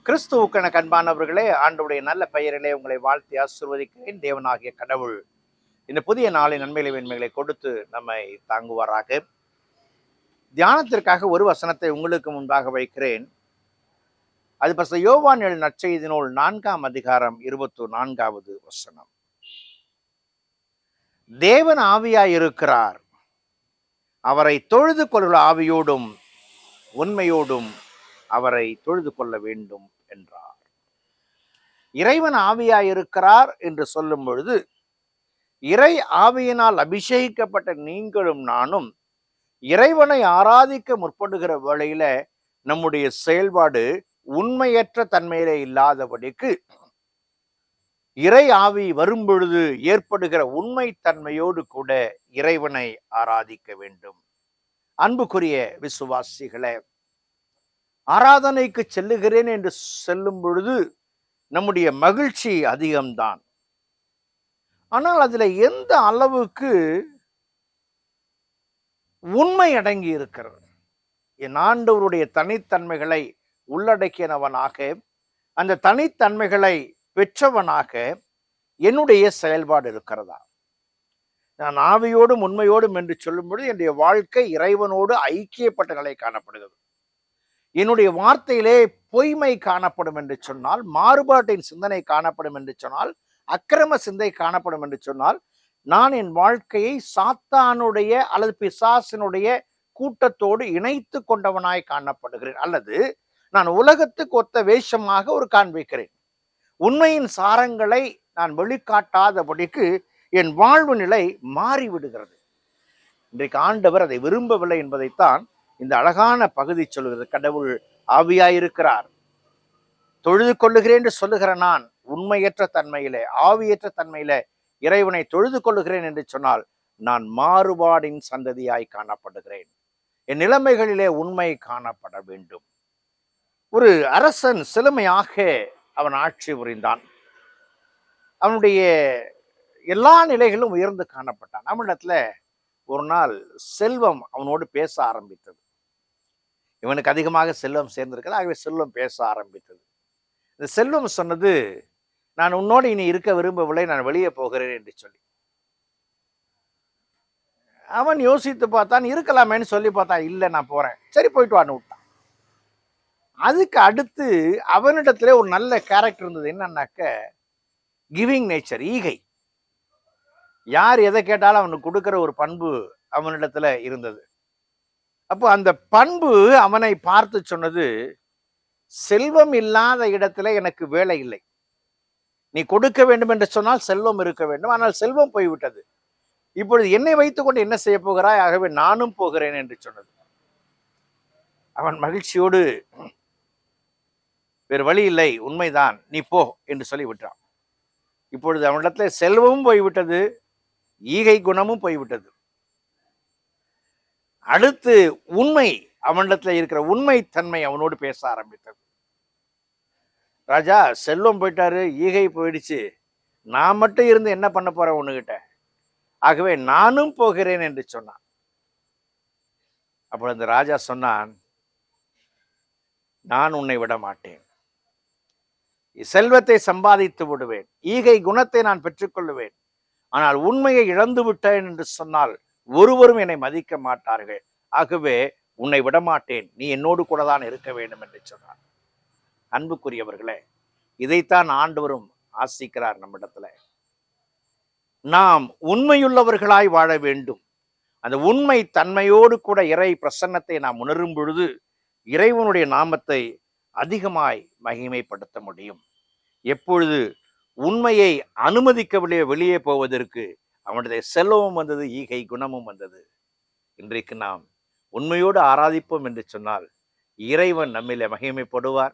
கிறிஸ்துவுக்கென கண்பானவர்களே, ஆண்டவருடைய நல்ல பெயரிலே உங்களை வாழ்த்தி ஆசீர்வதிக்கிறேன். தேவனாகிய கடவுள் இந்த புதிய நாளின் நன்மைகளை வெண்மைகளை கொடுத்து நம்மை தாங்குவாராக. தியானத்திற்காக ஒரு வசனத்தை உங்களுக்கு முன்பாக வைக்கிறேன். அது பரிசுத்த யோவான் எழுதின நற்செய்தி நூல் 4ஆம் அதிகாரம் 24வது வசனம். தேவன் ஆவியாயிருக்கிறார், அவரை தொழுது கொள்ளும் ஆவியோடும் உண்மையோடும் அவரை தொழுது கொள்ள வேண்டும் என்றார். இறைவன் ஆவியாயிருக்கிறார் என்று சொல்லும் பொழுது, இறை ஆவியினால் அபிஷேகிக்கப்பட்ட நீங்களும் நானும் இறைவனை ஆராதிக்க முற்படுகிற வேளையில நம்முடைய செயல்பாடு உண்மையற்ற தன்மையிலே இல்லாதபடிக்கு இறை ஆவி வரும் பொழுது ஏற்படுகிற உண்மை தன்மையோடு கூட இறைவனை ஆராதிக்க வேண்டும். அன்புக்குரிய விசுவாசிகளே, ஆராதனைக்கு செல்லுகிறேன் என்று செல்லும் பொழுது நம்முடைய மகிழ்ச்சி அதிகம்தான். ஆனால் அதுல எந்த அளவுக்கு உண்மை அடங்கி இருக்கிறது? என் ஆண்டவருடைய தனித்தன்மைகளை உள்ளடக்கியவனாக, அந்த தனித்தன்மைகளை பெற்றவனாக என்னுடைய செயல்பாடு இருக்கிறதா? நான் ஆவியோடும் உண்மையோடும் என்று சொல்லும் பொழுது என்னுடைய வாழ்க்கை இறைவனோடு ஐக்கியப்பட்ட நிலை காணப்படுகிறது. என்னுடைய வார்த்தையிலே பொய்மை காணப்படும் என்று சொன்னால், மாறுபாட்டின் சிந்தனை காணப்படும் என்று சொன்னால், அக்கிரம சிந்தை காணப்படும் என்று சொன்னால், நான் என் வாழ்க்கையை சாத்தானுடைய அல்லது பிசாசினுடைய கூட்டத்தோடு இணைத்து கொண்டவனாய் காணப்படுகிறேன். அல்லது நான் உலகத்துக்கு ஒத்த வேஷமாக ஒரு காண்பிக்கிறேன். உண்மையின் சாரங்களை நான் வெளிக்காட்டாதபடிக்கு என் வாழ்வு நிலை மாறிவிடுகிறது. இன்றைக்கு ஆண்டவர் அதை விரும்பவில்லை என்பதைத்தான் இந்த அழகான பகுதி சொல்லுகிறது. கடவுள் ஆவியாயிருக்கிறார், தொழுது கொள்ளுகிறேன் என்று சொல்லுகிற நான் உண்மையற்ற தன்மையிலே, ஆவியற்ற தன்மையிலே இறைவனை தொழுது கொள்ளுகிறேன் என்று சொன்னால், நான் மாறுபாடின் சந்ததியாய் காணப்படுகிறேன். என் நிலைமைகளிலே உண்மை காணப்பட வேண்டும். ஒரு அரசன் செழுமையாக அவன் ஆட்சி புரிந்தான். அவனுடைய எல்லா நிலைகளும் உயர்ந்து காணப்பட்டான். அவனிடத்துல ஒரு நாள் செல்வம் அவனோடு பேச ஆரம்பித்தது. இவனுக்கு அதிகமாக செல்வம் சேர்ந்திருக்கிறது, ஆகவே செல்வம் பேச ஆரம்பித்தது. இந்த செல்வம் சொன்னது, நான் உன்னோடு இனி இருக்க விரும்பவில்லை, நான் வெளியே போகிறேன் என்று சொல்லி. அவன் யோசித்து பார்த்தான், இருக்கலாமேன்னு சொல்லி பார்த்தான். இல்லை, நான் போறேன். சரி, போயிட்டு வான்னு விட்டான். அதுக்கு அடுத்து அவனிடத்துல ஒரு நல்ல கேரக்டர் இருந்தது. என்னன்னாக்க, கிவிங் நேச்சர், ஈகை. யார் எதை கேட்டாலும் அவனுக்கு கொடுக்கிற ஒரு பண்பு அவனிடத்துல இருந்தது. அப்போ அந்த பண்பு அவனை பார்த்து சொன்னது, செல்வம் இல்லாத இடத்துல எனக்கு வேலை இல்லை. நீ கொடுக்க வேண்டும் என்று சொன்னால் செல்வம் இருக்க வேண்டும், ஆனால் செல்வம் போய்விட்டது. இப்பொழுது என்னை வைத்துக் கொண்டு என்ன செய்ய போகிறாய்? ஆகவே நானும் போகிறேன் என்று சொன்னது. அவன் மகிழ்ச்சியோடு, வேறு வழி இல்லை, உண்மைதான், நீ போ என்று சொல்லி விட்டான். இப்பொழுது அவனிடத்துல செல்வமும் போய்விட்டது, ஈகை குணமும் போய்விட்டது. அடுத்து உண்மை, அவனிடத்துல இருக்கிற உண்மை தன்மை அவனோடு பேச ஆரம்பித்தது. ராஜா, செல்வம் போயிட்டாரு, ஈகை போயிடுச்சு, நான் மட்டும் இருந்து என்ன பண்ண போறேன் உன்னுகிட்ட? ஆகவே நானும் போகிறேன் என்று சொன்னான். அப்பொழுது அந்த ராஜா சொன்னான், நான் உன்னை விட மாட்டேன். செல்வத்தை சம்பாதித்து விடுவேன், ஈகை குணத்தை நான் பெற்றுக்கொள்ளுவேன், ஆனால் உண்மையை இழந்து விட்டேன் என்று சொன்னால் ஒருவரும் என்னை மதிக்க மாட்டார்கள். ஆகவே உன்னை விடமாட்டேன், நீ என்னோடு கூட தான் இருக்க வேண்டும் என்று சொன்னார். அன்புக்குரியவர்களே, இதைத்தான் ஆண்டவரும் ஆசிக்கிறார் நம்மிடத்துல. நாம் உண்மையுள்ளவர்களாய் வாழ வேண்டும். அந்த உண்மை தன்மையோடு கூட இறை பிரசன்னத்தை நாம் உணரும் பொழுது இறைவனுடைய நாமத்தை அதிகமாய் மகிமைப்படுத்த முடியும். எப்பொழுது உண்மையை அனுமதிக்கவில்லையோ வெளியே போவதற்கு அவனுடைய செல்வமும் வந்தது, ஈகை குணமும் வந்தது. இன்றைக்கு நாம் உண்மையோடு ஆராதிப்போம் என்று சொன்னால் இறைவன் நம்மிலே மகிமைப்படுவார்.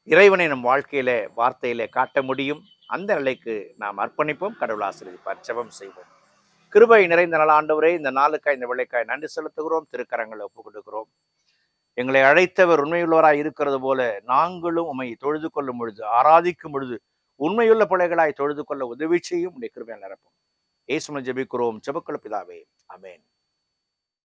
இறைவனை நம் வாழ்க்கையில வார்த்தையிலே காட்ட முடியும். அந்த நிலைக்கு நாம் அர்ப்பணிப்போம். கடவுள் ஆசீர்வதிப்பார். ஜெபம் செய்வோம். கிருபை நிறைந்த நாள் ஆண்டவரே, இந்த நாளுக்காய் இந்த விளைக்காய் நன்றி செலுத்துகிறோம். திருக்கரங்களை ஒப்புக் கொடுக்கிறோம். எங்களை அழைத்தவர் உண்மையுள்ளவராய் இருக்கிறது போல நாங்களும் உம்மை தொழுது கொள்ளும் பொழுது, ஆராதிக்கும் பொழுது உண்மையுள்ள பிள்ளைகளாய் தொழுது கொள்ள உதவி செய்யும். உடைய கிருபையால் நிரப்பும். இயேசுவின் ஜெபிக்கிறோம், ஜெபக்குள்ள பிதாவே, ஆமென்.